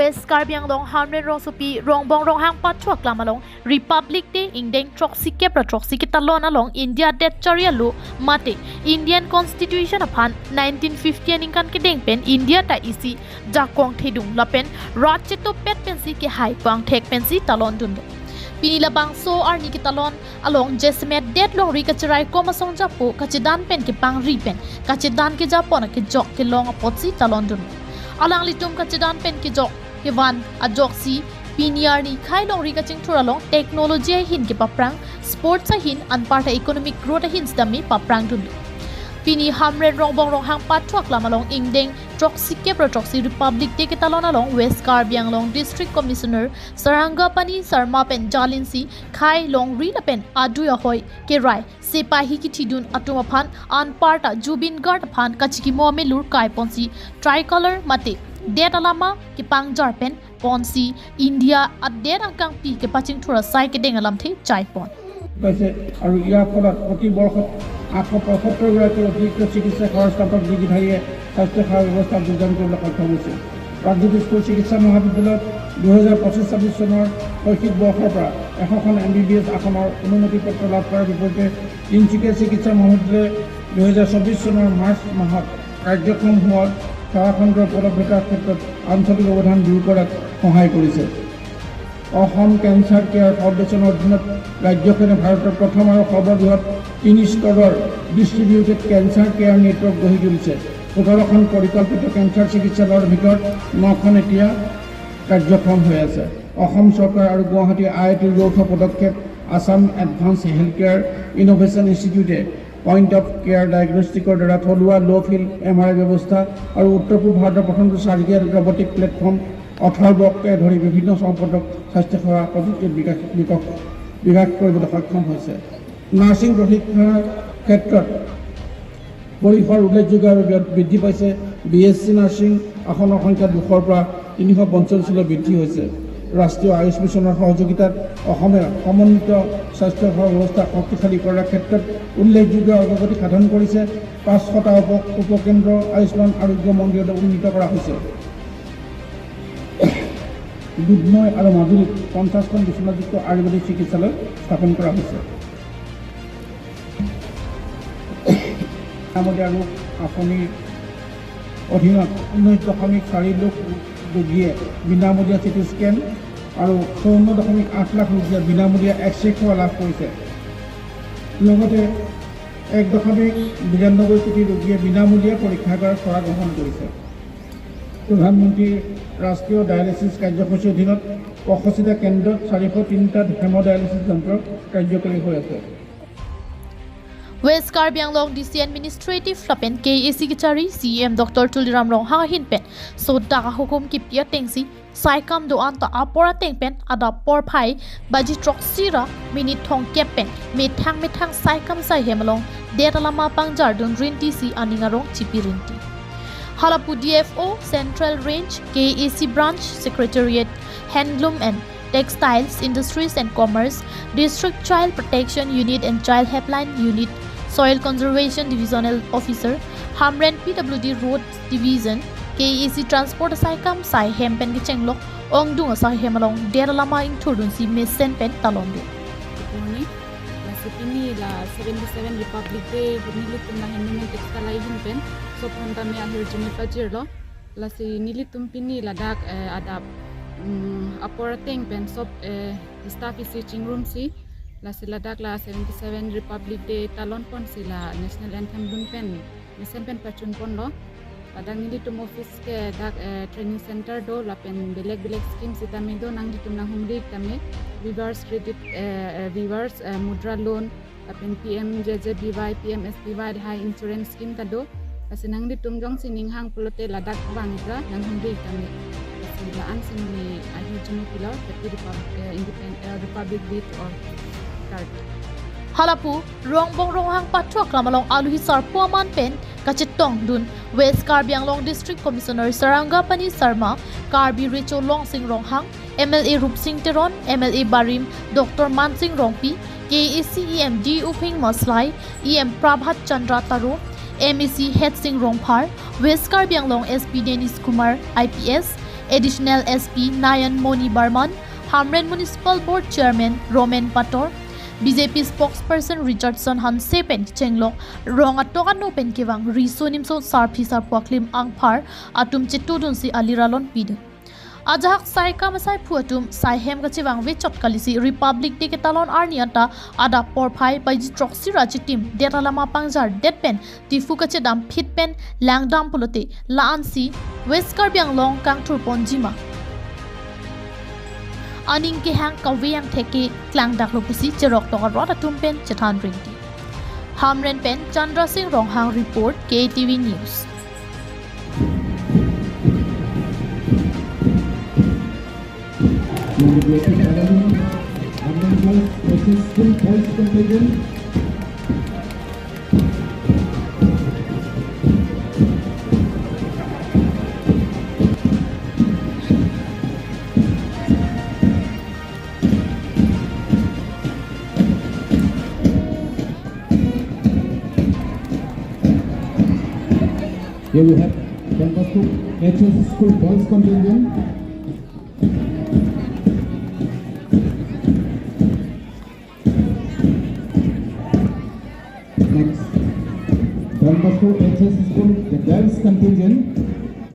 West Karbi Anglong Hamren Rongsopi Rongbong Ronghang Patchua Klamalong Republic Day ingdeng-77 katalon along India Det Charialu Mate Indian Constitution upon 1950 ingkan kedeng pen India ta isi jakong thedung lapen kacheto pet pensi ke hai pang thek pensi talon dun Pinilabang so arni kitalon along Jesmet Det long ri kachirai komasong japo kachidan pen ke pang ri pen kachidan ke japon ke jok ke long apotsi talon dun alang litum kachidan pen ke jok ke van ajok si piniar ni khai long ri kaching thuralong technology hin ke paprang sports hin anparta economic growth hin stami paprang dun Pini Hamren Rongbong Patchua Klamalong ingdeng-77 Republic Day Katalon along West Karbi Anglong District Commissioner Sarangapani Sarma Pen Jalinsi Khai Long Rilapen Aduya Hoy Kerai Sepahi Kitidun Atumaphan Anparta Jubin Guard Phan Kachiki Momelur Kai Ponsi Tricolor Mate Det Alama Kipang Jarpen Ponsi India at Det Angkang Pi Kepaching Thura Sai Kedeng Alamthe Chaipon পাইছে আৰু ইয়াৰ ফলত প্ৰতি বৰ্ষত 875 গৰাকী অতিৰিক্ত চিকিৎসক সহস্থাপক যোগীধাৰীয়ে স্বাস্থ্যসেৱা ব্যৱস্থাত যোগদান কৰিবলৈ সক্ষম হৈছে। প্ৰাগজ্যোতিষ চিকিৎসা মহাবিদ্যালয়ত 2025-26 চনৰ শৈক্ষিক বৰ্ষৰ পৰা 100খন MBBS আসনৰ অনুমতি পত্ৰ লাভ কৰাৰ বিপৰীতে তিনিচুকীয়া চিকিৎসা মহাবিদ্যালয়ে 2024 চনৰ মাৰ্চ মাহত কাৰ্যক্ষম হোৱা সেৱাখণ্ডৰ উপলব্ধতাৰ ক্ষেত্ৰত আঞ্চলিক অৱদান দূৰ কৰাত সহায় কৰিছে। অসম কেঞ্চাৰ কেয়াৰ ফাউণ্ডেশ্যনৰ অধীনত ৰাজ্যখনে ভাৰতৰ প্ৰথম আৰু সৰ্ববৃহৎ 3 স্তৰৰ ডিষ্ট্ৰিবিউটেড কেঞ্চাৰ কেয়াৰ নেটৱৰ্ক গঢ়ি তুলিছে। 17খন পৰিকল্পিত কেঞ্চাৰ চিকিৎসালয়ৰ ভিতৰত 9খন এতিয়া কাৰ্যক্ষম হৈ আছে। অসম চৰকাৰ আৰু গুৱাহাটী IITৰ যৌথ পদক্ষেপ Assam advance health care innovation ইনষ্টিটিউটে পইণ্ট অফ কেয়াৰ ডায়েগনষ্টিকৰ দ্বাৰা থলুৱা ল' ফিল্ড MRI ব্যৱস্থা আৰু উত্তৰ পূব ভাৰতৰ প্ৰথমটো চাৰ্জিকেল ৰবটিক প্লেটফৰ্ম অথৰ্বকে ধৰি বিভিন্ন সম্পদক স্বাস্থ্যসেৱা প্ৰযুক্তিৰ বিকাশ কৰিবলৈ সক্ষম হৈছে। নাৰ্ছিং প্ৰশিক্ষণৰ ক্ষেত্ৰত পৰিসৰ উল্লেখযোগ্যভাৱে বৃদ্ধি পাইছে। BSc নাৰ্ছিং আসনৰ সংখ্যা 200ৰ পৰা 345লৈ বৃদ্ধি হৈছে। ৰাষ্ট্ৰীয় আয়ুষ মিছনৰ সহযোগিতাত অসমে সমন্বিত স্বাস্থ্যসেৱা ব্যৱস্থা শক্তিশালী কৰাৰ ক্ষেত্ৰত উল্লেখযোগ্য অগ্ৰগতি সাধন কৰিছে। 500টা উপকেন্দ্ৰ আয়ুষ্মান আৰোগ্য মন্দিৰত উন্নীত কৰা হৈছে। দুধনৈ আৰু মাজুলীত 50খন বিচনাযুক্ত আয়ুৰ্বেদিক চিকিৎসালয় স্থাপন কৰা হৈছে। আৰু আঁচনিৰ অধীনত 19.4 লাখ ৰোগীয়ে বিনামূলীয়া চিটি স্কেন আৰু 54.8 লাখ ৰোগীয়ে বিনামূলীয়া এক্স-ৰে সেৱা লাভ কৰিছে। লগতে 1.92 কোটি ৰোগীয়ে বিনামূলীয়া পৰীক্ষাগাৰ সেৱা গ্ৰহণ কৰিছে। প্ৰধানমন্ত্ৰী ৰাষ্ট্ৰীয় ডায়ালিচিছ কাৰ্যসূচীৰ অধীনত 65টা কেন্দ্ৰত 403টা হেম'ডায়ালিচিছ যন্ত্ৰ কাৰ্যকৰী হৈ আছে। West Karbi Anglong DC Administrative Lapen KAC Kichari CM Dr. Tuliram Ronghang Hinpen so daga hukum ki pia tengsi saikam do anta apora tengpen ada porphai baji troksira minit thong kepen methang saikam sai hemalong detalama pangjar dun rinti si aningarong chipirinti Halapu DFO Central Range KAC Branch Secretariat Handloom and Textiles Industries and Commerce District Child Protection Unit and Child Helpline Unit Soil Conservation Divisional Officer Hamren PWD Road Division KAC Transport Saikam Sai Hempen Gichenglok Ongdung Sai Hemalong Deralama in Turdun Si Mesen Pen Talondo Ini la 77 Republic Day nilitum na hindi textile hinpen so panda me ahir jumi pajirlo la si nilitum pini la dak adap aporting pen sop staff is teaching room si la si la dak la 77 Republic Day talon pon si la national anthem dun pen mesen pen pachun pon lo adang nilitum office ke dak training center do la pen belek scheme sita me do nang ditum na humri tame reverse credit reverse mudra loan apen PMJJBY PMSBY high insurance scheme tado asinang ditum jong sining hang pulote ladak bangra nang humri tame silaan sinni ahi jumu pilo independent republic day or card Halapu Rongbong Patchua Klamalong Aluhi Sarpuaman Pen Kachetong Dun West Karbi Anglong District Commissioner Sarangapani Sarma Karbi Richo Longsing Ronghang MLA Rupsing Teron MLA Barim Dr. Mansing Rongpi KAC EMD Uping Maslai EM Prabhat Chandra Taro MEC Head Singh Rongphar West Karbi Anglong SP Dennis Kumar IPS Additional SP Nayan Moni Barman, Hamren Municipal Board Chairman Roman Pator, BJP spokesperson Richardson Hansepen Chenglok, Rong Atokan Open Kivang, Risunimso Sarpisa Poklim Angpar, Atum Chitudun si Aliralon Pid. Ajahak sai kamasai puatum sai hem kachivang vechot kalisi Republic Day katalon arniata ada porphai baiji troxy rajitim deta lama pangjar deadpen tifu kache dam pitpen langdam pulote laansi West Karbiang long kang turpon jima aning ke hang kaweyang theke klang daklo pusi cherok to rota tumpen chethan ringti Hamren pen Chandra Singh Ronghang report KTV News. Here we have Campus HS School Boys Contingent. Next, Campus HS School, the Girls Contingent.